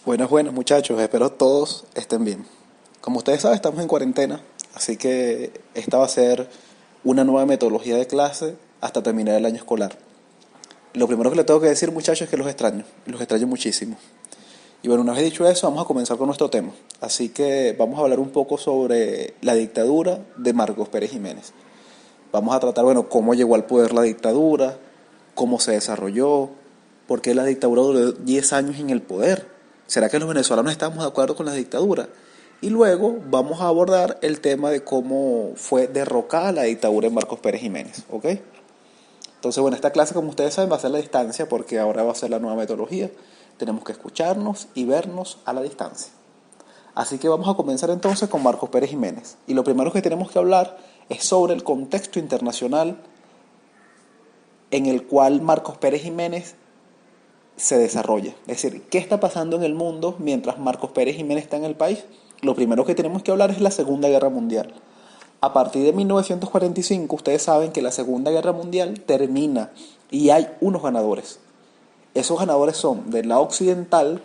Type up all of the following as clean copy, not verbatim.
Buenas, buenas muchachos, espero todos estén bien. Como ustedes saben, estamos en cuarentena, así que esta va a ser una nueva metodología de clase hasta terminar el año escolar. Lo primero que les tengo que decir muchachos es que los extraño muchísimo. Y bueno, una vez dicho eso, vamos a comenzar con nuestro tema. Así que vamos a hablar un poco sobre la dictadura de Marcos Pérez Jiménez. Vamos a tratar, bueno, cómo llegó al poder la dictadura, cómo se desarrolló, por qué la dictadura duró 10 años en el poder. ¿Será que los venezolanos estamos de acuerdo con la dictadura? Y luego vamos a abordar el tema de cómo fue derrocada la dictadura de Marcos Pérez Jiménez, ¿ok? Entonces, bueno, esta clase, como ustedes saben, va a ser a la distancia porque ahora va a ser la nueva metodología. Tenemos que escucharnos y vernos a la distancia. Así que vamos a comenzar entonces con Marcos Pérez Jiménez. Y lo primero que tenemos que hablar es sobre el contexto internacional en el cual Marcos Pérez Jiménez se desarrolla. Es decir, ¿qué está pasando en el mundo mientras Marcos Pérez Jiménez está en el país? Lo primero que tenemos que hablar es la Segunda Guerra Mundial. A partir de 1945, ustedes saben que la Segunda Guerra Mundial termina y hay unos ganadores. Esos ganadores son del lado occidental,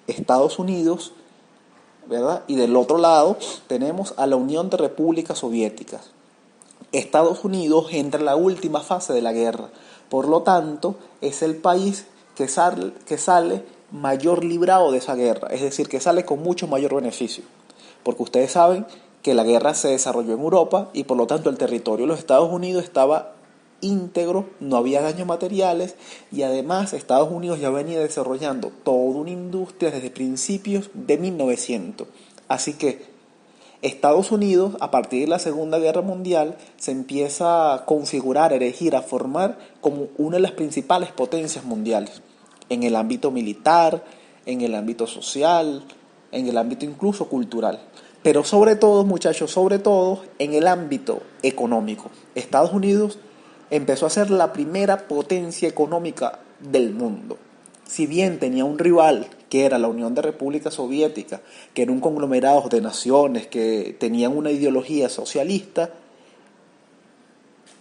Estados Unidos, ¿verdad? Y del otro lado tenemos a la Unión de Repúblicas Soviéticas. Estados Unidos entra en la última fase de la guerra. Por lo tanto, es el país que sale mayor librado de esa guerra. Es decir, que sale con mucho mayor beneficio. Porque ustedes saben que la guerra se desarrolló en Europa y por lo tanto el territorio de los Estados Unidos estaba íntegro, no había daños materiales y además Estados Unidos ya venía desarrollando toda una industria desde principios de 1900. Así que Estados Unidos, a partir de la Segunda Guerra Mundial, se empieza a configurar, a elegir, a formar como una de las principales potencias mundiales, en el ámbito militar, en el ámbito social, en el ámbito incluso cultural. Pero sobre todo, muchachos, sobre todo en el ámbito económico. Estados Unidos empezó a ser la primera potencia económica del mundo. Si bien tenía un rival, que era la Unión de Repúblicas Soviéticas, que era un conglomerado de naciones que tenían una ideología socialista,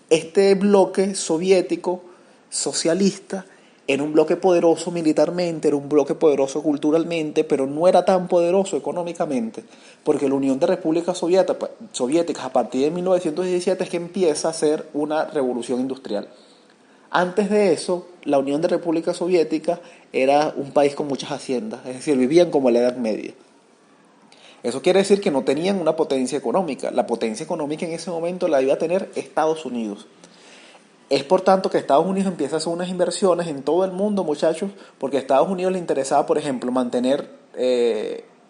este bloque soviético socialista era un bloque poderoso militarmente, era un bloque poderoso culturalmente, pero no era tan poderoso económicamente, porque la Unión de Repúblicas Soviéticas a partir de 1917 es que empieza a hacer una revolución industrial. Antes de eso, la Unión de Repúblicas Soviéticas era un país con muchas haciendas, es decir, vivían como en la Edad Media. Eso quiere decir que no tenían una potencia económica. La potencia económica en ese momento la iba a tener Estados Unidos. Es por tanto que Estados Unidos empieza a hacer unas inversiones en todo el mundo, muchachos, porque a Estados Unidos le interesaba, por ejemplo, mantener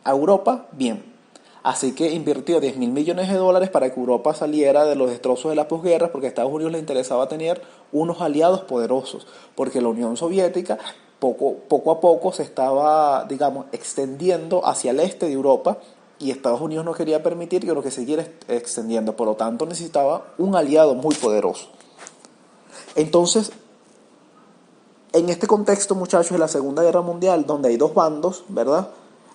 a Europa bien. Así que invirtió 10 mil millones de dólares para que Europa saliera de los destrozos de la posguerra, porque a Estados Unidos le interesaba tener unos aliados poderosos, porque la Unión Soviética poco a poco se estaba, digamos, extendiendo hacia el este de Europa y Estados Unidos no quería permitir que lo que siguiera extendiendo, por lo tanto necesitaba un aliado muy poderoso. Entonces, en este contexto, muchachos, de la Segunda Guerra Mundial, donde hay dos bandos, ¿verdad?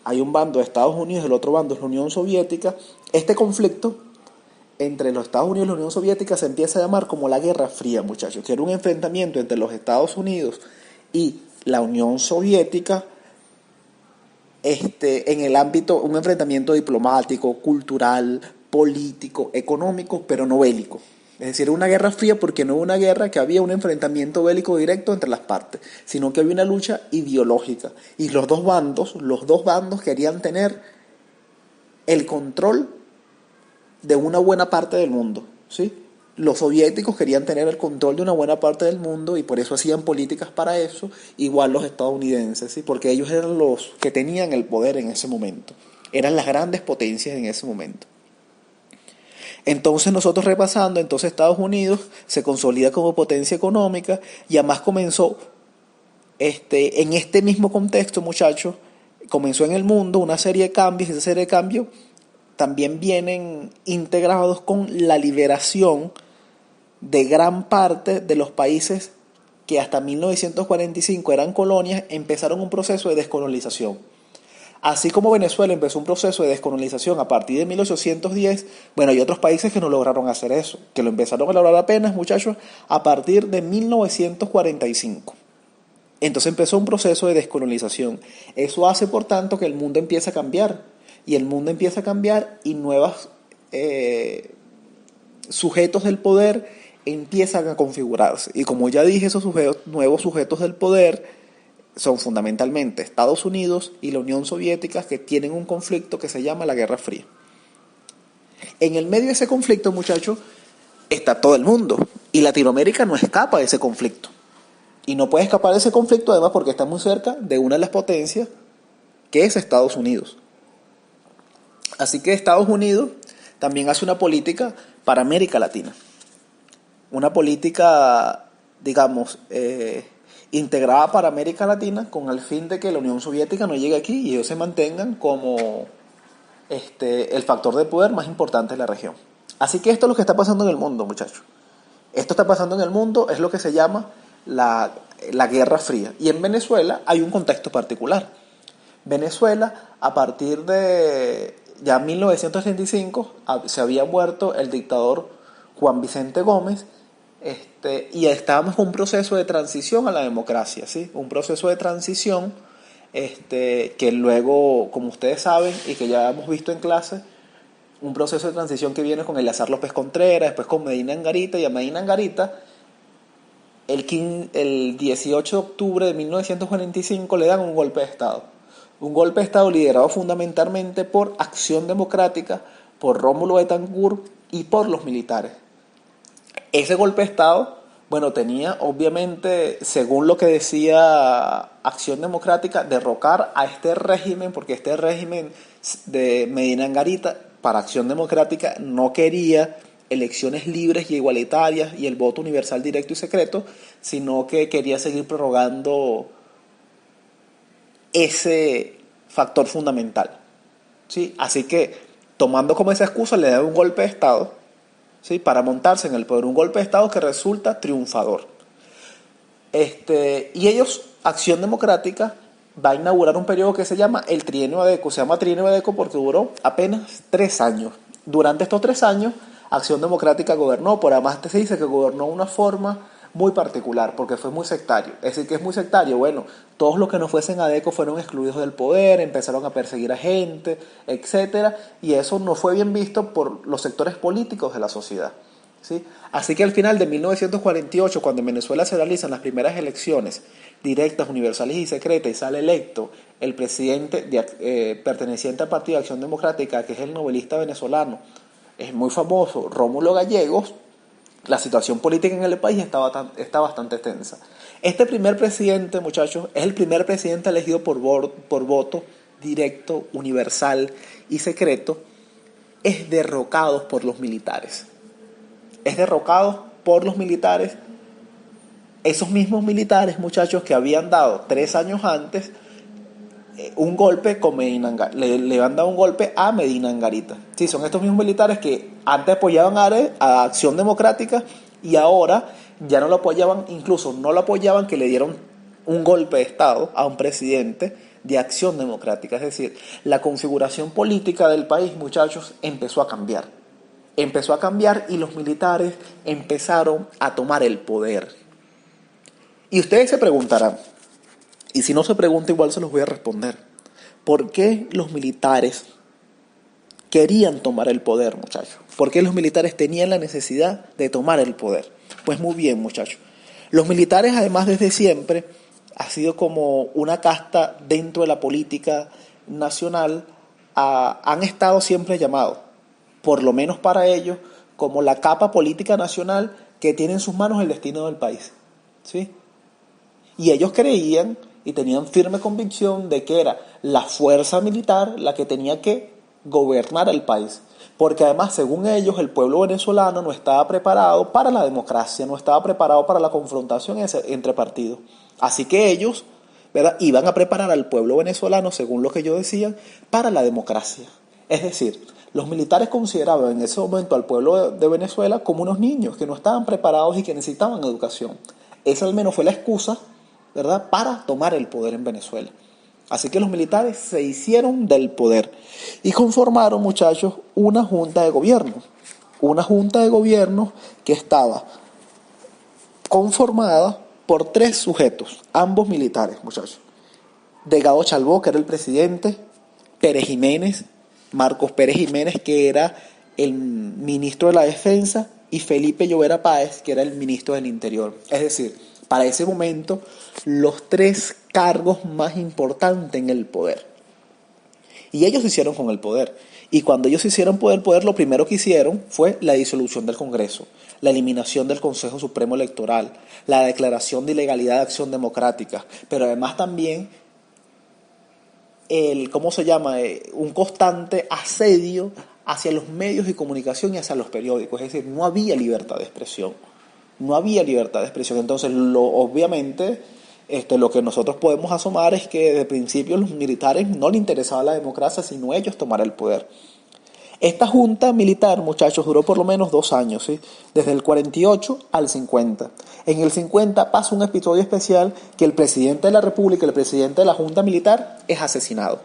Hay un bando de Estados Unidos y el otro bando es la Unión Soviética. Este conflicto entre los Estados Unidos y la Unión Soviética se empieza a llamar como la Guerra Fría, muchachos, que era un enfrentamiento entre los Estados Unidos y la Unión Soviética en el ámbito, un enfrentamiento diplomático, cultural, político, económico, pero no bélico. Es decir, una guerra fría porque no una guerra que había un enfrentamiento bélico directo entre las partes, sino que había una lucha ideológica. Y los dos bandos querían tener el control de una buena parte del mundo, ¿sí? Los soviéticos querían tener el control de una buena parte del mundo y por eso hacían políticas para eso, igual los estadounidenses, ¿sí? Porque ellos eran los que tenían el poder en ese momento, eran las grandes potencias en ese momento. Entonces nosotros repasando, entonces Estados Unidos se consolida como potencia económica y además comenzó, en este mismo contexto, muchachos, comenzó en el mundo una serie de cambios y esa serie de cambios también vienen integrados con la liberación de gran parte de los países que hasta 1945 eran colonias, empezaron un proceso de descolonización. Así como Venezuela empezó un proceso de descolonización a partir de 1810, bueno, hay otros países que no lograron hacer eso, que lo empezaron a lograr apenas, muchachos, a partir de 1945. Entonces empezó un proceso de descolonización. Eso hace, por tanto, que el mundo empiece a cambiar. Y el mundo empieza a cambiar y nuevos sujetos del poder empiezan a configurarse. Y como ya dije, esos nuevos sujetos del poder son fundamentalmente Estados Unidos y la Unión Soviética, que tienen un conflicto que se llama la Guerra Fría. En el medio de ese conflicto, muchachos, está todo el mundo. Y Latinoamérica no escapa de ese conflicto. Y no puede escapar de ese conflicto, además, porque está muy cerca de una de las potencias, que es Estados Unidos. Así que Estados Unidos también hace una política para América Latina. Una política, digamos, integrada para América Latina, con el fin de que la Unión Soviética no llegue aquí y ellos se mantengan como el factor de poder más importante de la región. Así que esto es lo que está pasando en el mundo, muchachos. Esto está pasando en el mundo, es lo que se llama la Guerra Fría. Y en Venezuela hay un contexto particular. Venezuela, a partir de ya 1935, se había muerto el dictador Juan Vicente Gómez, y estábamos con un proceso de transición a la democracia, ¿sí? Un proceso de transición que luego, como ustedes saben y que ya hemos visto en clase, un proceso de transición que viene con Eleazar López Contreras, después con Medina Angarita, y a Medina Angarita el 18 de octubre de 1945 le dan un golpe de Estado. Un golpe de Estado liderado fundamentalmente por Acción Democrática, por Rómulo Betancourt y por los militares. Ese golpe de Estado, bueno, tenía obviamente, según lo que decía Acción Democrática, derrocar a este régimen, porque este régimen de Medina Angarita, para Acción Democrática, no quería elecciones libres y igualitarias y el voto universal directo y secreto, sino que quería seguir prorrogando ese factor fundamental, ¿sí? Así que, tomando como esa excusa, le dan un golpe de Estado, ¿sí? Para montarse en el poder, un golpe de Estado que resulta triunfador. Y ellos, Acción Democrática, va a inaugurar un periodo que se llama el Trienio Adeco. Se llama Trienio Adeco porque duró apenas 3 años. Durante estos 3 años, Acción Democrática gobernó, por además se dice que gobernó de una forma muy particular, porque fue muy sectario. Es decir, que es muy sectario. Bueno, todos los que no fuesen ADECO fueron excluidos del poder, empezaron a perseguir a gente, etcétera, y eso no fue bien visto por los sectores políticos de la sociedad, ¿sí? Así que al final de 1948, cuando en Venezuela se realizan las primeras elecciones directas, universales y secretas, y sale electo el presidente perteneciente al Partido de Acción Democrática, que es el novelista venezolano, es muy famoso, Rómulo Gallegos, la situación política en el país está bastante tensa. Este primer presidente, muchachos, es el primer presidente elegido por voto directo, universal y secreto, es derrocado por los militares. Es derrocado por los militares, esos mismos militares, muchachos, que habían dado 3 años antes un golpe con Medina Angarita, le han dado un golpe a Medina Angarita. Sí, son estos mismos militares que antes apoyaban a Acción Democrática y ahora ya no lo apoyaban, incluso no lo apoyaban, que le dieron un golpe de Estado a un presidente de Acción Democrática. Es decir, la configuración política del país, muchachos, empezó a cambiar. Empezó a cambiar y los militares empezaron a tomar el poder. Y ustedes se preguntarán, y si no se pregunta, igual se los voy a responder. ¿Por qué los militares querían tomar el poder, muchachos? ¿Por qué los militares tenían la necesidad de tomar el poder? Pues muy bien, muchachos. Los militares, además, desde siempre, ha sido como una casta dentro de la política nacional, han estado siempre llamados, por lo menos para ellos, como la capa política nacional que tiene en sus manos el destino del país, ¿sí? Y ellos creían y tenían firme convicción de que era la fuerza militar la que tenía que gobernar el país. Porque además, según ellos, el pueblo venezolano no estaba preparado para la democracia, no estaba preparado para la confrontación entre partidos. Así que ellos, ¿verdad?, iban a preparar al pueblo venezolano, según lo que yo decía, para la democracia. Es decir, los militares consideraban en ese momento al pueblo de Venezuela como unos niños que no estaban preparados y que necesitaban educación. Esa al menos fue la excusa, ¿verdad?, para tomar el poder en Venezuela. Así que los militares se hicieron del poder y conformaron, muchachos, una junta de gobierno. Una junta de gobierno que estaba conformada por tres sujetos, ambos militares, muchachos. Delgado Chalbó, que era el presidente, Pérez Jiménez, Marcos Pérez Jiménez, que era el ministro de la Defensa, y Felipe Llovera Páez, que era el ministro del Interior. Es decir, para ese momento, los tres cargos más importantes en el poder. Y ellos se hicieron con el poder. Y cuando ellos se hicieron con el poder, lo primero que hicieron fue la disolución del Congreso, la eliminación del Consejo Supremo Electoral, la declaración de ilegalidad de acción democrática, pero además también un constante asedio hacia los medios de comunicación y hacia los periódicos. Es decir, no había libertad de expresión. No había libertad de expresión. Entonces, obviamente, lo que nosotros podemos asomar es que de principio a los militares no les interesaba la democracia, sino ellos tomar el poder. Esta junta militar, muchachos, duró por lo menos 2 años, ¿sí? Desde el 48 al 50. En el 50 pasa un episodio especial que el presidente de la República, el presidente de la junta militar, es asesinado.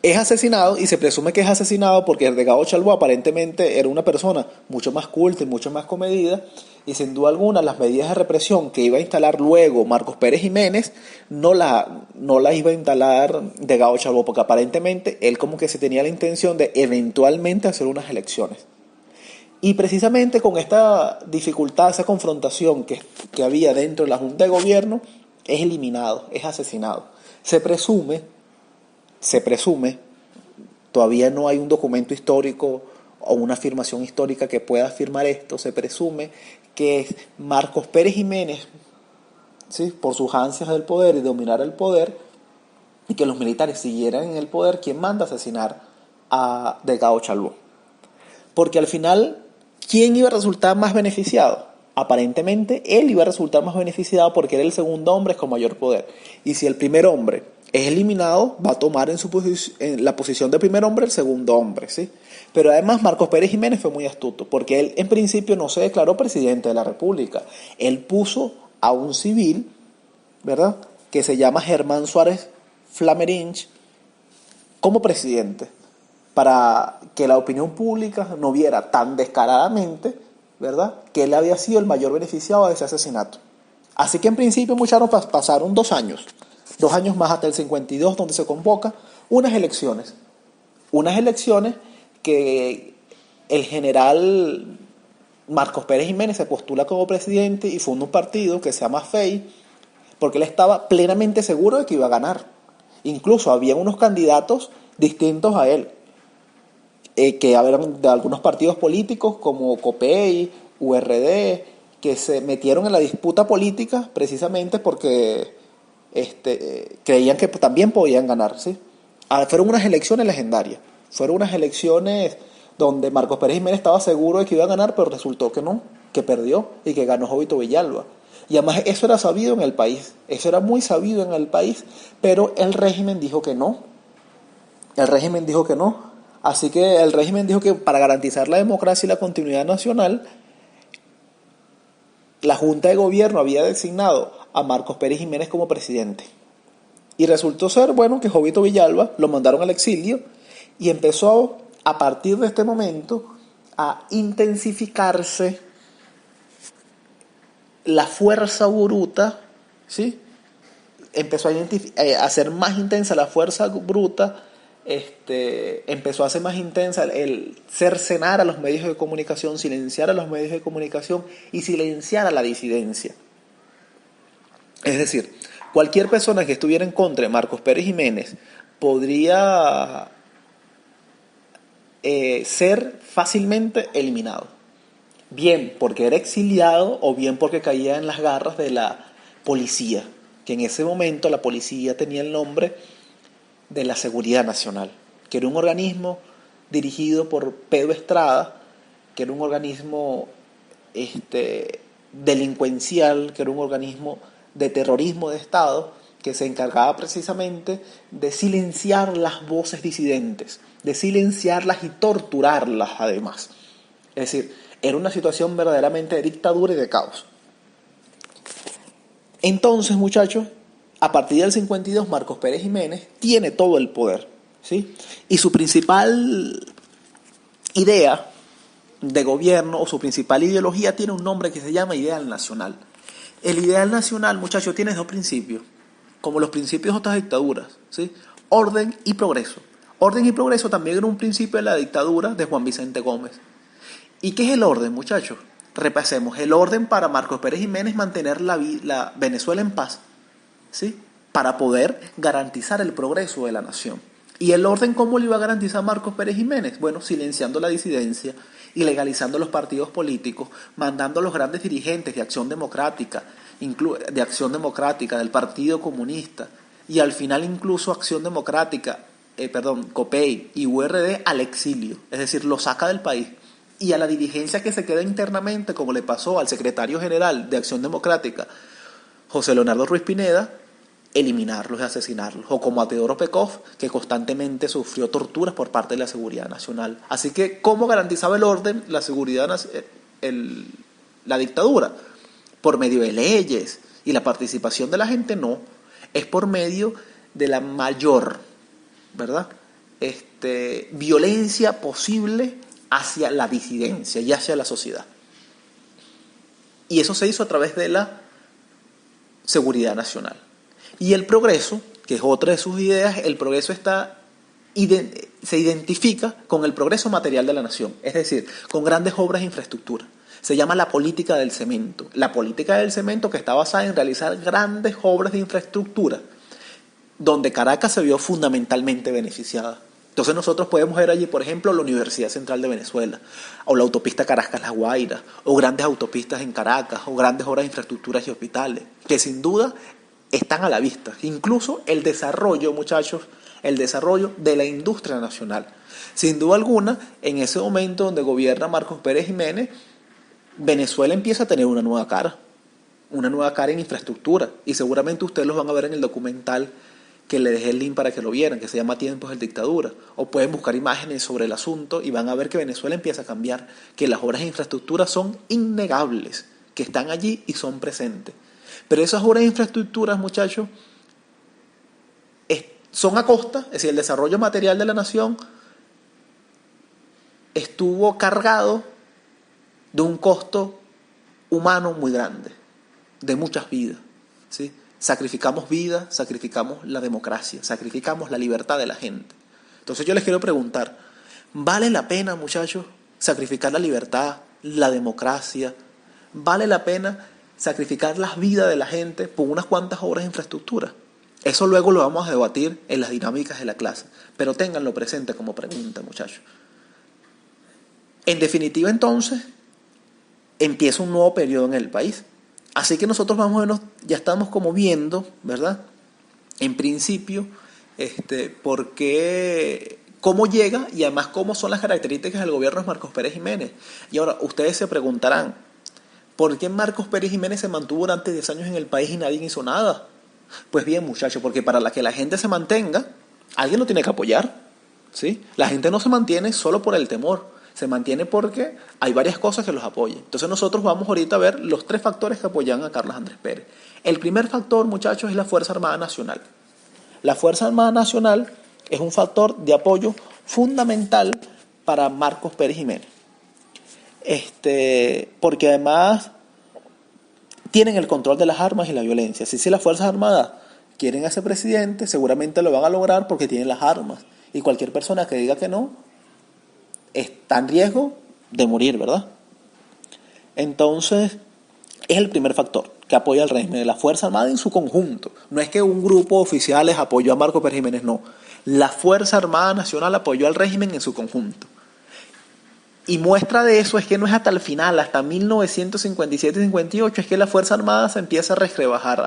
Es asesinado y se presume que es asesinado porque Delgado Chalbó aparentemente era una persona mucho más culta y mucho más comedida, y sin duda alguna las medidas de represión que iba a instalar luego Marcos Pérez Jiménez no las iba a instalar Delgado Chalbó, porque aparentemente él como que se tenía la intención de eventualmente hacer unas elecciones. Y precisamente con esta dificultad, esa confrontación que había dentro de la Junta de Gobierno, es eliminado, es asesinado. Se presume, todavía no hay un documento histórico o una afirmación histórica que pueda afirmar esto, se presume que Marcos Pérez Jiménez, ¿sí?, por sus ansias del poder y dominar el poder, y que los militares siguieran en el poder, quien manda a asesinar a Delgado Chalbó. Porque al final, ¿quién iba a resultar más beneficiado? Aparentemente, él iba a resultar más beneficiado porque era el segundo hombre con mayor poder. Y si el primer hombre es eliminado, va a tomar en la posición de primer hombre el segundo hombre, ¿sí? Pero además Marcos Pérez Jiménez fue muy astuto, porque él en principio no se declaró presidente de la República. Él puso a un civil, ¿verdad?, que se llama Germán Suárez Flamerinch como presidente, para que la opinión pública no viera tan descaradamente, ¿verdad?, que él había sido el mayor beneficiado de ese asesinato. Así que en principio, muchachos, pasaron 2 años. 2 años más hasta el 52, donde se convoca unas elecciones que el general Marcos Pérez Jiménez se postula como presidente y funda un partido que se llama FEI, porque él estaba plenamente seguro de que iba a ganar. Incluso había unos candidatos distintos a él, que eran de algunos partidos políticos como COPEI, URD, que se metieron en la disputa política precisamente porque creían que también podían ganar, ¿sí? Fueron unas elecciones legendarias. Fueron unas elecciones donde Marcos Pérez Jiménez estaba seguro de que iba a ganar, pero resultó que no, que perdió y que ganó Jovito Villalba. Y además eso era sabido en el país, eso era muy sabido en el país, pero el régimen dijo que no. Así que el régimen dijo que para garantizar la democracia y la continuidad nacional, la Junta de Gobierno había designado a Marcos Pérez Jiménez como presidente. Y resultó ser, que Jovito Villalba lo mandaron al exilio y empezó a partir de este momento a intensificarse la fuerza bruta, ¿sí? Empezó a ser más intensa la fuerza bruta, empezó a ser más intensa el cercenar a los medios de comunicación, silenciar a los medios de comunicación y silenciar a la disidencia. Es decir, cualquier persona que estuviera en contra de Marcos Pérez Jiménez podría ser fácilmente eliminado. Bien porque era exiliado o bien porque caía en las garras de la policía, que en ese momento la policía tenía el nombre de la Seguridad Nacional, que era un organismo dirigido por Pedro Estrada, que era un organismo delincuencial, que era un organismo de terrorismo de Estado, que se encargaba precisamente de silenciar las voces disidentes, de silenciarlas y torturarlas además. Es decir, era una situación verdaderamente de dictadura y de caos. Entonces, muchachos, a partir del 52, Marcos Pérez Jiménez tiene todo el poder, ¿sí? Y su principal idea de gobierno o su principal ideología tiene un nombre que se llama ideal nacional. El ideal nacional, muchachos, tiene dos principios, como los principios de otras dictaduras, ¿sí? Orden y progreso. Orden y progreso también era un principio de la dictadura de Juan Vicente Gómez. ¿Y qué es el orden, muchachos? Repasemos. El orden para Marcos Pérez Jiménez mantener la Venezuela en paz, ¿sí? Para poder garantizar el progreso de la nación. ¿Y el orden cómo le iba a garantizar Marcos Pérez Jiménez? Bueno, silenciando la disidencia, ilegalizando los partidos políticos, mandando a los grandes dirigentes de Acción Democrática, del Partido Comunista, y al final incluso Acción Democrática, COPEI y URD al exilio, es decir, lo saca del país. Y a la dirigencia que se queda internamente, como le pasó al secretario general de Acción Democrática, José Leonardo Ruiz Pineda, eliminarlos y asesinarlos. O como a Teodoro Pekov, que constantemente sufrió torturas por parte de la Seguridad Nacional. Así que, ¿cómo garantizaba el orden la seguridad, la dictadura? Por medio de leyes. Y la participación de la gente no. Es por medio de la mayor, ¿verdad? Violencia posible hacia la disidencia y hacia la sociedad. Y eso se hizo a través de la seguridad nacional. Y el progreso, que es otra de sus ideas, el progreso se identifica con el progreso material de la nación, es decir, con grandes obras de infraestructura. Se llama la política del cemento. La política del cemento que está basada en realizar grandes obras de infraestructura, donde Caracas se vio fundamentalmente beneficiada. Entonces nosotros podemos ver allí, por ejemplo, la Universidad Central de Venezuela, o la autopista Caracas-La Guaira, o grandes autopistas en Caracas, o grandes obras de infraestructuras y hospitales, que sin duda están a la vista. Incluso el desarrollo, muchachos, el desarrollo de la industria nacional. Sin duda alguna, en ese momento donde gobierna Marcos Pérez Jiménez, Venezuela empieza a tener una nueva cara en infraestructura, y seguramente ustedes los van a ver en el documental que le dejé el link para que lo vieran, que se llama Tiempos de Dictadura, o pueden buscar imágenes sobre el asunto y van a ver que Venezuela empieza a cambiar, que las obras de infraestructura son innegables, que están allí y son presentes. Pero esas obras de infraestructuras, muchachos, son a costa, es decir, el desarrollo material de la nación estuvo cargado de un costo humano muy grande, de muchas vidas, ¿sí? Sacrificamos vidas, sacrificamos la democracia, sacrificamos la libertad de la gente. Entonces yo les quiero preguntar, ¿vale la pena, muchachos, sacrificar la libertad, la democracia? ¿Vale la pena sacrificar las vidas de la gente por unas cuantas obras de infraestructura? Eso luego lo vamos a debatir en las dinámicas de la clase, pero ténganlo presente como pregunta, muchachos. En definitiva, entonces, empieza un nuevo periodo en el país. Así que nosotros más o menos ya estamos como viendo, ¿verdad? En principio, cómo llega y además cómo son las características del gobierno de Marcos Pérez Jiménez. Y ahora, ustedes se preguntarán, ¿por qué Marcos Pérez Jiménez se mantuvo durante 10 años en el país y nadie hizo nada? Pues bien, muchachos, porque para que la gente se mantenga, alguien lo tiene que apoyar, ¿sí? La gente no se mantiene solo por el temor. Se mantiene porque hay varias cosas que los apoyan. Entonces nosotros vamos ahorita a ver los 3 factores que apoyan a Carlos Andrés Pérez. El primer factor, muchachos, es la Fuerza Armada Nacional. La Fuerza Armada Nacional es un factor de apoyo fundamental para Marcos Pérez Jiménez. Porque además tienen el control de las armas y la violencia. Si las Fuerzas Armadas quieren a ese presidente, seguramente lo van a lograr porque tienen las armas. Y cualquier persona que diga que no, está en riesgo de morir, ¿verdad? Entonces, es el primer factor que apoya al régimen de la Fuerza Armada en su conjunto. No es que un grupo de oficiales apoyó a Marcos Pérez Jiménez, no. La Fuerza Armada Nacional apoyó al régimen en su conjunto. Y muestra de eso es que no es hasta el final, hasta 1957-58, es que la Fuerza Armada se empieza a resquebrajar,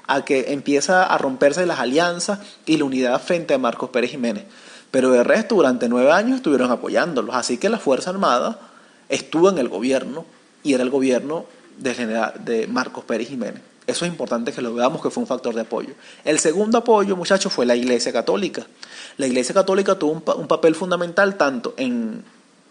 a que empieza a romperse las alianzas y la unidad frente a Marcos Pérez Jiménez. Pero de resto, durante 9 años estuvieron apoyándolos. Así que la Fuerza Armada estuvo en el gobierno y era el gobierno de Marcos Pérez Jiménez. Eso es importante que lo veamos, que fue un factor de apoyo. El segundo apoyo, muchachos, fue la Iglesia Católica. La Iglesia Católica tuvo un papel fundamental tanto en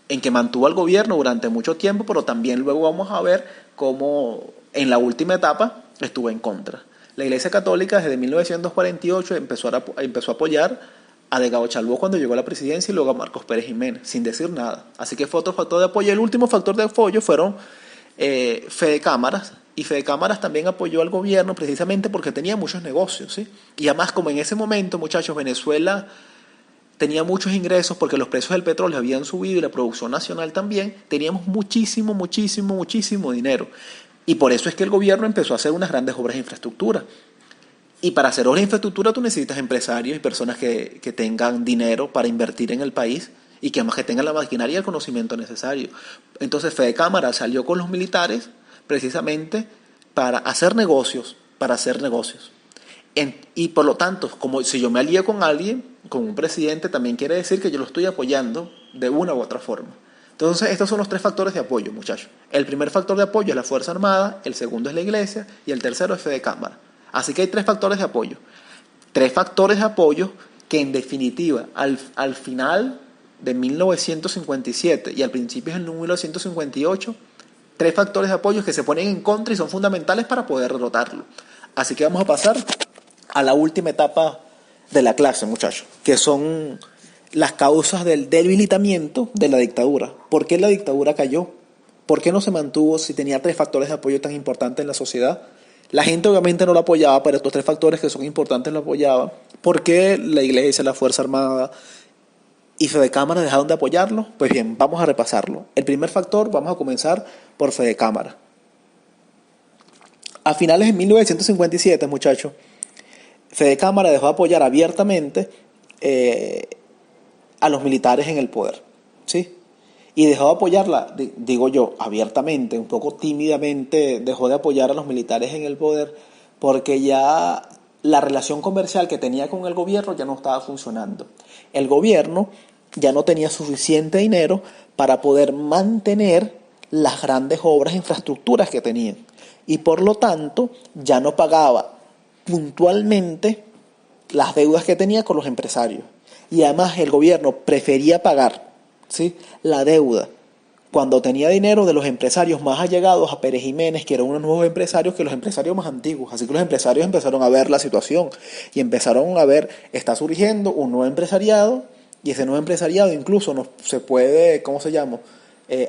que mantuvo al gobierno durante mucho tiempo, pero también luego vamos a ver cómo en la última etapa estuvo en contra. La Iglesia Católica desde 1948 empezó a apoyar a Delgado Chalbó cuando llegó a la presidencia y luego a Marcos Pérez Jiménez, sin decir nada. Así que fue otro factor de apoyo. El último factor de apoyo fueron Fede Cámaras, y Fede Cámaras también apoyó al gobierno precisamente porque tenía muchos negocios, ¿sí? Y además, como en ese momento, muchachos, Venezuela tenía muchos ingresos porque los precios del petróleo habían subido y la producción nacional también, teníamos muchísimo dinero. Y por eso es que el gobierno empezó a hacer unas grandes obras de infraestructura. Y para hacer obras de infraestructura tú necesitas empresarios y personas que tengan dinero para invertir en el país y que además que tengan la maquinaria y el conocimiento necesario. Entonces Fede Cámara salió con los militares precisamente para hacer negocios, y por lo tanto, como si yo me alío con alguien, con un presidente, también quiere decir que yo lo estoy apoyando de una u otra forma. Entonces, estos son los 3 factores de apoyo, muchachos. El primer factor de apoyo es la Fuerza Armada, el segundo es la Iglesia y el tercero es Fede Cámara. Así que hay 3 factores de apoyo. 3 factores de apoyo que en definitiva, al final de 1957 y al principio de 1958, 3 factores de apoyo que se ponen en contra y son fundamentales para poder derrotarlo. Así que vamos a pasar a la última etapa de la clase, muchachos, que son las causas del debilitamiento de la dictadura. ¿Por qué la dictadura cayó? ¿Por qué no se mantuvo si tenía 3 factores de apoyo tan importantes en la sociedad? La gente obviamente no lo apoyaba, pero estos 3 factores que son importantes lo apoyaban. ¿Por qué la Iglesia, la Fuerza Armada y Fede Cámara dejaron de apoyarlo? Pues bien, vamos a repasarlo. El primer factor, vamos a comenzar por Fede Cámara. A finales de 1957, muchachos, Fede Cámara dejó de apoyar abiertamente a los militares en el poder, ¿sí? Y dejó de apoyarla, digo yo, abiertamente, un poco tímidamente, dejó de apoyar a los militares en el poder porque ya la relación comercial que tenía con el gobierno ya no estaba funcionando. El gobierno ya no tenía suficiente dinero para poder mantener las grandes obras e infraestructuras que tenían. Y por lo tanto, ya no pagaba puntualmente las deudas que tenía con los empresarios. Y además el gobierno prefería pagar, ¿sí?, la deuda cuando tenía dinero de los empresarios más allegados a Pérez Jiménez, que eran unos nuevos empresarios, que los empresarios más antiguos. Así que los empresarios empezaron a ver la situación y empezaron a ver, está surgiendo un nuevo empresariado, y ese nuevo empresariado incluso no se puede,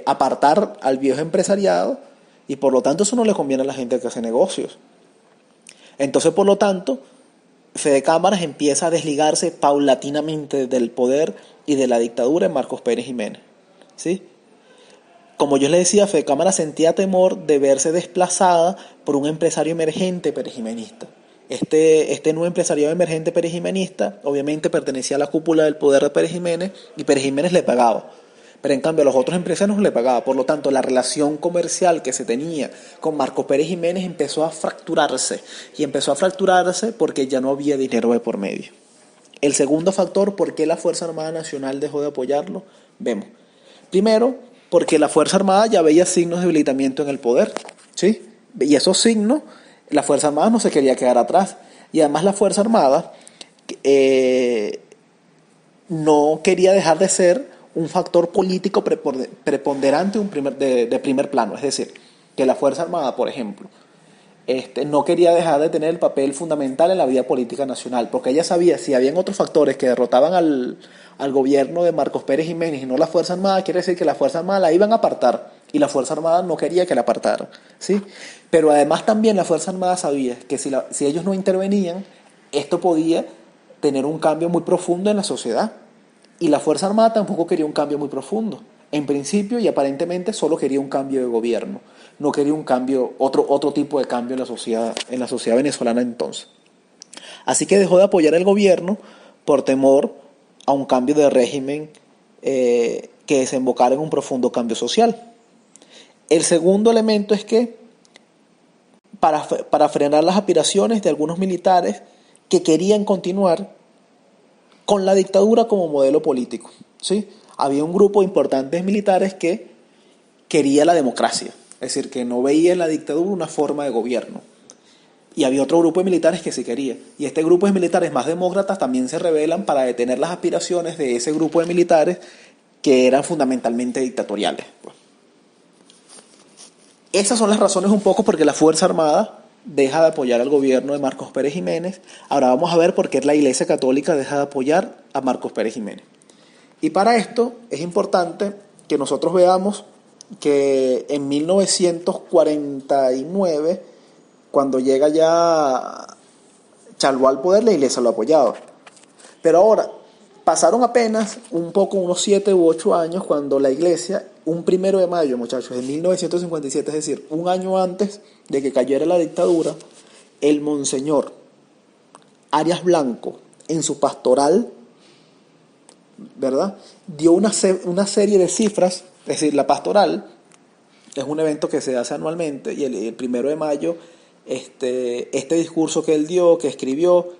apartar al viejo empresariado, y por lo tanto eso no le conviene a la gente que hace negocios. Entonces, por lo tanto, Fede Cámaras empieza a desligarse paulatinamente del poder y de la dictadura en Marcos Pérez Jiménez, ¿sí? Como yo les decía, Fede Cámaras sentía temor de verse desplazada por un empresario emergente perejimenista. Este nuevo empresariado emergente perejimenista obviamente pertenecía a la cúpula del poder de Pérez Jiménez, y Pérez Jiménez le pagaba. Pero en cambio a los otros empresarios no le pagaba. Por lo tanto, la relación comercial que se tenía con Marcos Pérez Jiménez empezó a fracturarse. Y empezó a fracturarse porque ya no había dinero de por medio. El segundo factor, ¿por qué la Fuerza Armada Nacional dejó de apoyarlo? Vemos. Primero, porque la Fuerza Armada ya veía signos de debilitamiento en el poder, ¿sí? Y esos signos, la Fuerza Armada no se quería quedar atrás. Y además la Fuerza Armada no quería dejar de ser un factor político preponderante de primer plano. Es decir, que la Fuerza Armada, por ejemplo, no quería dejar de tener el papel fundamental en la vida política nacional, porque ella sabía, si habían otros factores que derrotaban al gobierno de Marcos Pérez Jiménez y no la Fuerza Armada, quiere decir que la Fuerza Armada la iban a apartar, y la Fuerza Armada no quería que la apartaran, ¿sí? Pero además también la Fuerza Armada sabía que si ellos no intervenían, esto podía tener un cambio muy profundo en la sociedad. Y la Fuerza Armada tampoco quería un cambio muy profundo. En principio y aparentemente solo quería un cambio de gobierno. No quería un cambio, otro tipo de cambio en la sociedad venezolana entonces. Así que dejó de apoyar el gobierno por temor a un cambio de régimen que desembocara en un profundo cambio social. El segundo elemento es que para frenar las aspiraciones de algunos militares que querían continuar con la dictadura como modelo político, ¿sí? Había un grupo importante de militares que quería la democracia, es decir, que no veía en la dictadura una forma de gobierno. Y había otro grupo de militares que sí quería. Y este grupo de militares más demócratas también se rebelan para detener las aspiraciones de ese grupo de militares que eran fundamentalmente dictatoriales. Esas son las razones un poco porque la Fuerza Armada deja de apoyar al gobierno de Marcos Pérez Jiménez. Ahora vamos a ver por qué la Iglesia Católica deja de apoyar a Marcos Pérez Jiménez. Y para esto es importante que nosotros veamos que en 1949, cuando llega ya Chalbo al poder, la Iglesia lo apoyaba. Pero ahora, pasaron apenas unos 7 u 8 años cuando la Iglesia, un 1 de mayo, muchachos, de 1957, es decir, un año antes de que cayera la dictadura, el monseñor Arias Blanco, en su pastoral, ¿verdad?, dio una serie de cifras. Es decir, la pastoral es un evento que se hace anualmente, y el 1 de mayo, este discurso que él dio, que escribió,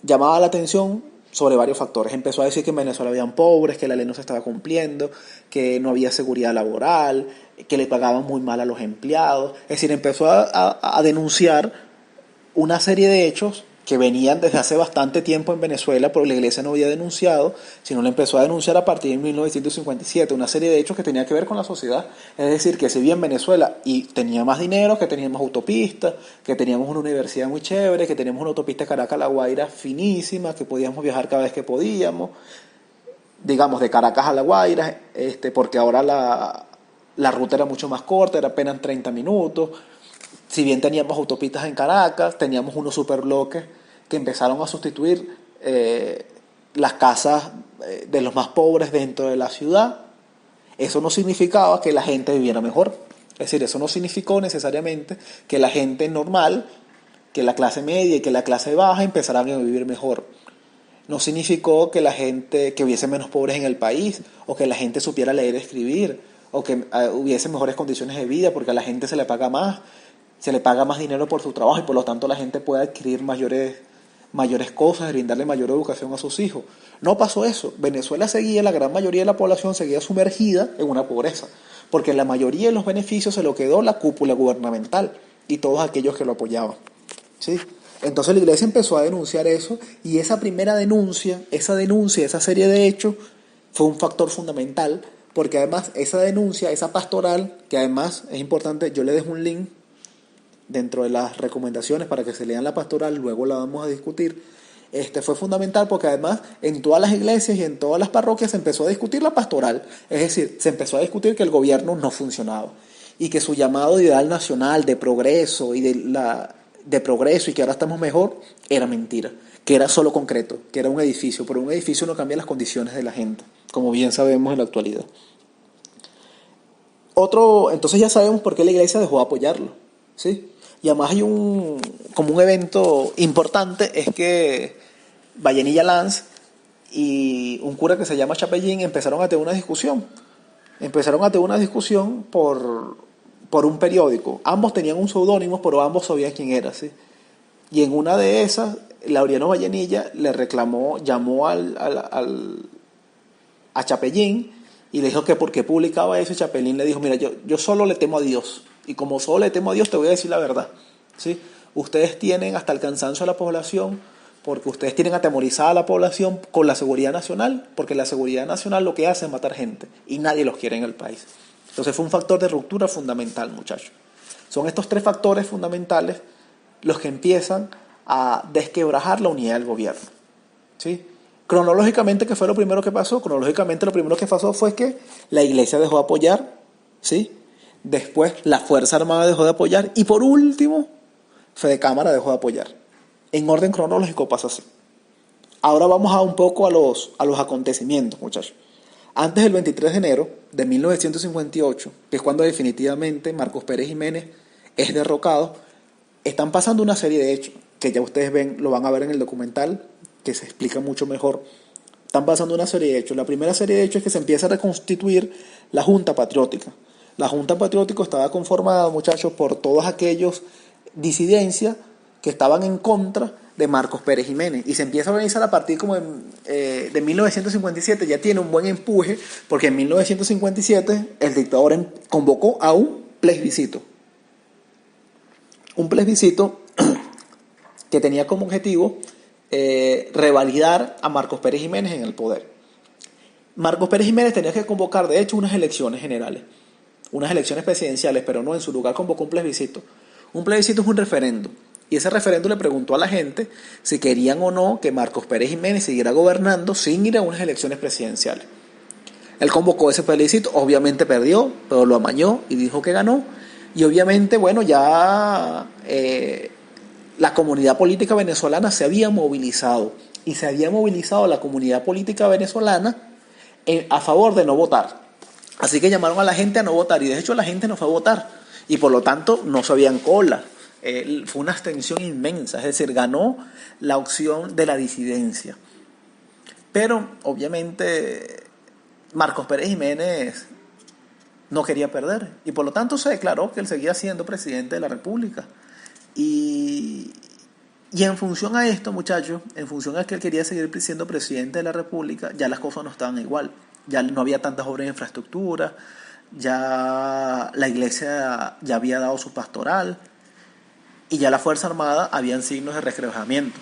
llamaba la atención sobre varios factores. Empezó a decir que en Venezuela habían pobres, que la ley no se estaba cumpliendo, que no había seguridad laboral, que le pagaban muy mal a los empleados. Es decir, empezó a denunciar una serie de hechos que venían desde hace bastante tiempo en Venezuela, pero la Iglesia no había denunciado, sino lo empezó a denunciar a partir de 1957, una serie de hechos que tenía que ver con la sociedad. Es decir, que si bien Venezuela tenía más dinero, que teníamos autopistas, que teníamos una universidad muy chévere, que teníamos una autopista Caracas-La Guaira finísima, que podíamos viajar cada vez que podíamos, digamos, de Caracas a La Guaira, porque ahora la ruta era mucho más corta, era apenas 30 minutos. Si bien teníamos autopistas en Caracas, teníamos unos superbloques que empezaron a sustituir las casas de los más pobres dentro de la ciudad. Eso no significaba que la gente viviera mejor. Es decir, eso no significó necesariamente que la gente normal, que la clase media y que la clase baja empezaran a vivir mejor. No significó que que hubiese menos pobres en el país, o que la gente supiera leer y escribir, o que hubiese mejores condiciones de vida, porque a la gente se le paga más dinero por su trabajo, y por lo tanto la gente puede adquirir mayores cosas y brindarle mayor educación a sus hijos. No pasó eso. Venezuela la gran mayoría de la población seguía sumergida en una pobreza, porque la mayoría de los beneficios se lo quedó la cúpula gubernamental y todos aquellos que lo apoyaban, ¿sí? Entonces la Iglesia empezó a denunciar eso, y esa primera denuncia, esa serie de hechos, fue un factor fundamental, porque además esa denuncia, esa pastoral, que además es importante, yo le dejo un link dentro de las recomendaciones para que se lean la pastoral, luego la vamos a discutir. Fue fundamental porque además en todas las iglesias y en todas las parroquias se empezó a discutir la pastoral. Es decir, se empezó a discutir que el gobierno no funcionaba y que su llamado de ideal nacional de progreso y de progreso y que ahora estamos mejor era mentira, que era solo concreto, que era un edificio, pero un edificio no cambia las condiciones de la gente, como bien sabemos en la actualidad. Entonces ya sabemos por qué la Iglesia dejó de apoyarlo, ¿sí? Y además hay como un evento importante, es que Vallenilla Lanz y un cura que se llama Chapellín empezaron a tener una discusión. Por un periódico. Ambos tenían un seudónimo, pero ambos sabían quién era, ¿sí? Y en una de esas, Laureano Vallenilla llamó a Chapellín y le dijo que por qué publicaba eso, y Chapellín le dijo: mira, yo solo le temo a Dios, y como solo le temo a Dios te voy a decir la verdad, ¿sí? Ustedes tienen hasta el cansancio a la población, porque ustedes tienen atemorizada a la población con la seguridad nacional, porque la seguridad nacional lo que hace es matar gente, y nadie los quiere en el país. Entonces fue un factor de ruptura fundamental, muchachos. Son estos 3 factores fundamentales los que empiezan a desquebrajar la unidad del gobierno, ¿sí? Cronológicamente, ¿qué fue lo primero que pasó? Cronológicamente lo primero que pasó fue que la Iglesia dejó de apoyar, ¿sí? Después la Fuerza Armada dejó de apoyar, y por último Fede Cámara dejó de apoyar. En orden cronológico pasa así. Ahora vamos un poco a los acontecimientos, muchachos. Antes del 23 de enero de 1958, que es cuando definitivamente Marcos Pérez Jiménez es derrocado, están pasando una serie de hechos que ya ustedes lo van a ver en el documental, que se explica mucho mejor. Están pasando una serie de hechos. La primera serie de hechos es que se empieza a reconstituir la Junta Patriótica. La Junta Patriótica estaba conformada, muchachos, por todos aquellos disidencias que estaban en contra de Marcos Pérez Jiménez, y se empieza a organizar a partir como de 1957. Ya tiene un buen empuje, porque en 1957 el dictador convocó a un plebiscito que tenía como objetivo revalidar a Marcos Pérez Jiménez en el poder. Marcos Pérez Jiménez tenía que convocar, de hecho, unas elecciones generales, unas elecciones presidenciales, pero no, en su lugar convocó un plebiscito. Un plebiscito es un referendo. Y ese referendo le preguntó a la gente si querían o no que Marcos Pérez Jiménez siguiera gobernando sin ir a unas elecciones presidenciales. Él convocó ese plebiscito, obviamente perdió, pero lo amañó y dijo que ganó. Y obviamente, bueno, ya la comunidad política venezolana se había movilizado. Y se había movilizado la comunidad política venezolana a favor de no votar. Así que llamaron a la gente a no votar. Y de hecho la gente no fue a votar. Y por lo tanto no se habían cola. Fue una abstención inmensa. Es decir, ganó la opción de la disidencia. Pero obviamente Marcos Pérez Jiménez no quería perder y por lo tanto se declaró que él seguía siendo presidente de la República. Y en función a esto, muchachos, en función a que él quería seguir siendo presidente de la República, ya las cosas no estaban igual. Ya no había tantas obras de infraestructura, ya la iglesia ya había dado su pastoral y ya la Fuerza Armada habían signos de recrudecimiento.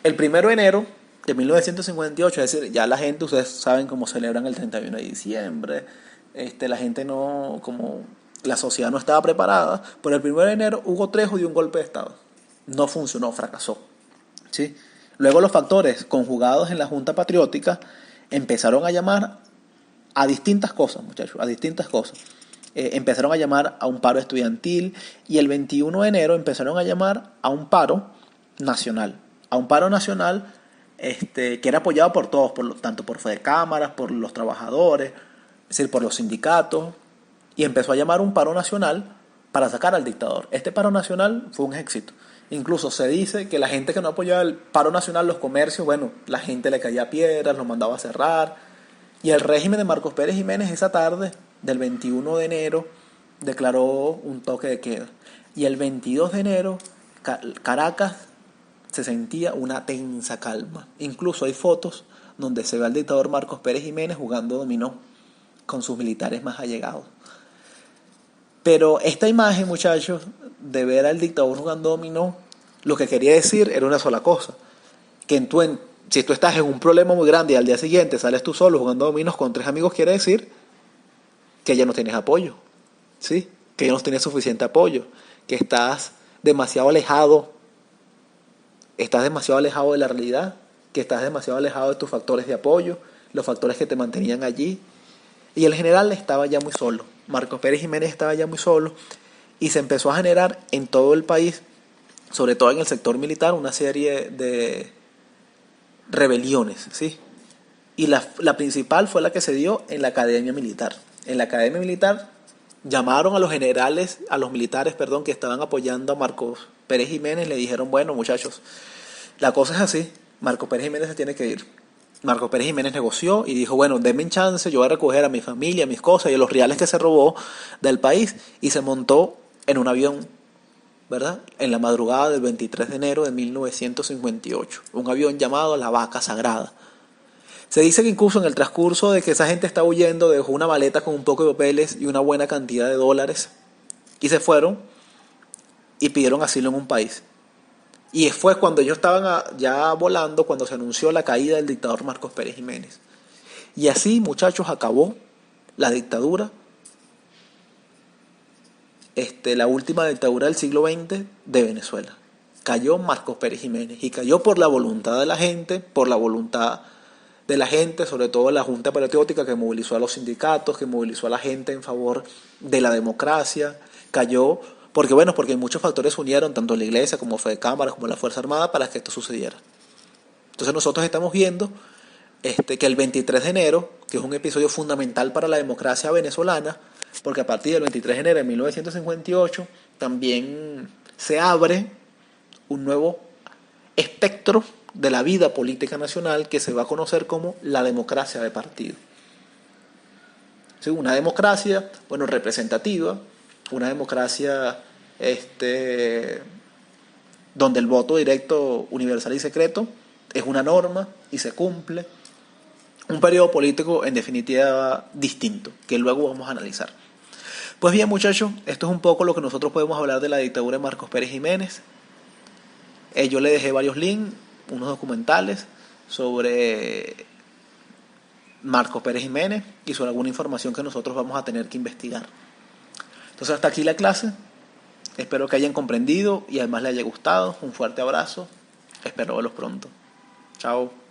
El 1 de enero de 1958, es decir, ya la gente, ustedes saben cómo celebran el 31 de diciembre, la gente no, como la sociedad no estaba preparada, pero el 1 de enero Hugo Trejo dio un golpe de Estado. No funcionó, fracasó. ¿Sí? Luego los factores conjugados en la Junta Patriótica empezaron a llamar a distintas cosas, muchachos, a distintas cosas. Empezaron a llamar a un paro estudiantil y el 21 de enero empezaron a llamar a un paro nacional. A un paro nacional que era apoyado por todos, tanto por Fedecámaras, por los trabajadores, es decir, por los sindicatos, y empezó a llamar un paro nacional para sacar al dictador. Este paro nacional fue un éxito. Incluso se dice que la gente que no apoyaba el paro nacional, los comercios, bueno, la gente le caía piedras, los mandaba a cerrar. Y el régimen de Marcos Pérez Jiménez esa tarde del 21 de enero declaró un toque de queda. Y el 22 de enero Caracas se sentía una tensa calma. Incluso hay fotos donde se ve al dictador Marcos Pérez Jiménez jugando dominó con sus militares más allegados. Pero esta imagen, muchachos, de ver al dictador jugando dominó, lo que quería decir era una sola cosa. Que si tú estás en un problema muy grande y al día siguiente sales tú solo jugando dominos con 3 amigos, quiere decir que ya no tienes apoyo. ¿Sí? Que ya no tienes suficiente apoyo. Que estás demasiado alejado de la realidad, que estás demasiado alejado de tus factores de apoyo, los factores que te mantenían allí. Y el general estaba ya muy solo. Marcos Pérez Jiménez estaba ya muy solo y se empezó a generar en todo el país, sobre todo en el sector militar, una serie de rebeliones, ¿sí? Y la principal fue la que se dio en la academia militar. En la academia militar llamaron a los generales, a los militares, que estaban apoyando a Marcos Pérez Jiménez, le dijeron, bueno, muchachos, la cosa es así, Marcos Pérez Jiménez se tiene que ir. Marcos Pérez Jiménez negoció y dijo, bueno, denme un chance, yo voy a recoger a mi familia, mis cosas y los reales que se robó del país, y se montó en un avión, ¿verdad? En la madrugada del 23 de enero de 1958, un avión llamado La Vaca Sagrada. Se dice que incluso en el transcurso de que esa gente estaba huyendo, dejó una maleta con un poco de papeles y una buena cantidad de dólares y se fueron y pidieron asilo en un país. Y fue cuando ellos estaban ya volando, cuando se anunció la caída del dictador Marcos Pérez Jiménez. Y así, muchachos, acabó la dictadura, la última dictadura del siglo XX de Venezuela. Cayó Marcos Pérez Jiménez y cayó por la voluntad de la gente, sobre todo la Junta Patriótica que movilizó a los sindicatos, que movilizó a la gente en favor de la democracia. Cayó porque muchos factores se unieron, tanto la iglesia como Fedecámaras, como la Fuerza Armada, para que esto sucediera. Entonces nosotros estamos viendo que el 23 de enero, que es un episodio fundamental para la democracia venezolana, porque a partir del 23 de enero de 1958 también se abre un nuevo espectro de la vida política nacional que se va a conocer como la democracia de partido. ¿Sí? Una democracia, representativa, una democracia donde el voto directo, universal y secreto es una norma y se cumple. Un periodo político en definitiva distinto, que luego vamos a analizar. Pues bien, muchachos, esto es un poco lo que nosotros podemos hablar de la dictadura de Marcos Pérez Jiménez. Yo le dejé varios links, unos documentales sobre Marcos Pérez Jiménez y sobre alguna información que nosotros vamos a tener que investigar. Entonces hasta aquí la clase. Espero que hayan comprendido y además les haya gustado. Un fuerte abrazo. Espero verlos pronto. Chao.